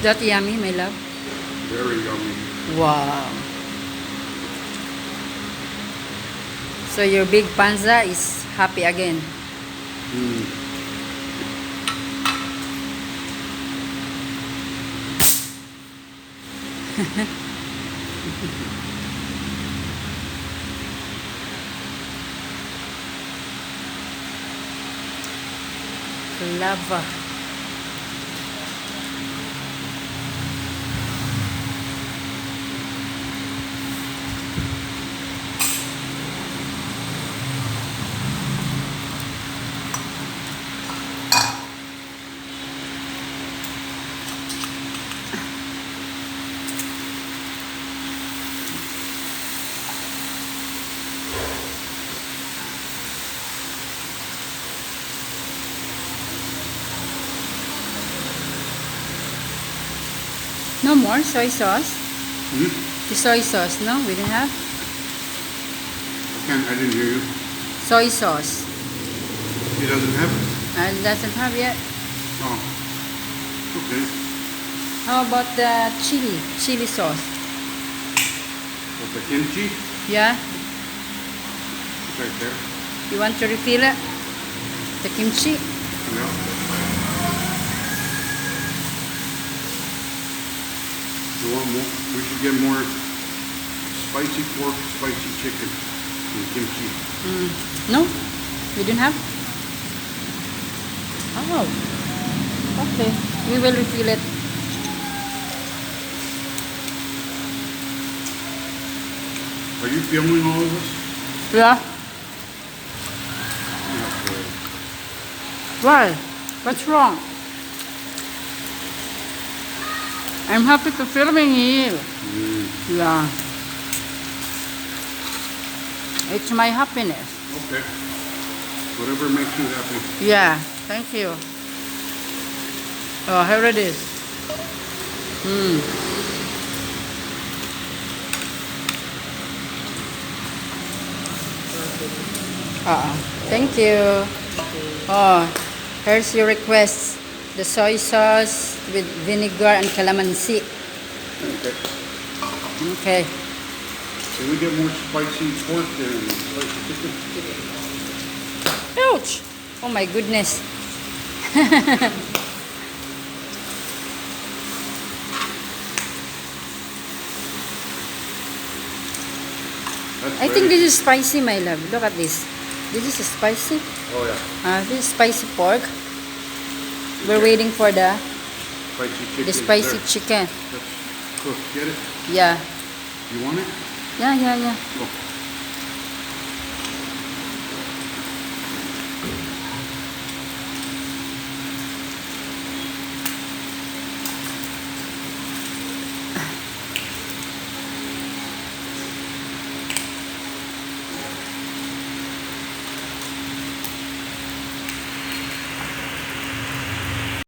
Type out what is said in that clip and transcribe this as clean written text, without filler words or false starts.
that yummy, my love? Very yummy. Wow. So your big panza is happy again. Mm. Lava. No more soy sauce? Hmm? The soy sauce, no? We didn't have? I didn't hear you. Soy sauce. He doesn't have it? Doesn't have yet. Oh. Okay. How about the chili sauce? With the kimchi? Yeah? It's right there. You want to refill it? The kimchi? Yeah. You want more? We should get more spicy pork, spicy chicken, and kimchi. No? You didn't have? Oh. Okay. We will refill it. Are you filming all of this? Yeah. Okay. Why? What's wrong? I'm happy to filming here. Yeah. It's my happiness. Okay. Whatever makes you happy. Yeah. Thank you. Oh, here it is. Thank you. Oh, here's your request. The soy sauce with vinegar and calamansi. Okay. Okay. Can we get more spicy pork and spicy chicken? Ouch! Oh my goodness. I think this is spicy, my love. Look at this. This is spicy. Oh yeah. This is spicy pork. We're waiting for the Spicy chicken. spicy there. chicken. That's cooked. Get it? Yeah. You want it? Yeah. Go.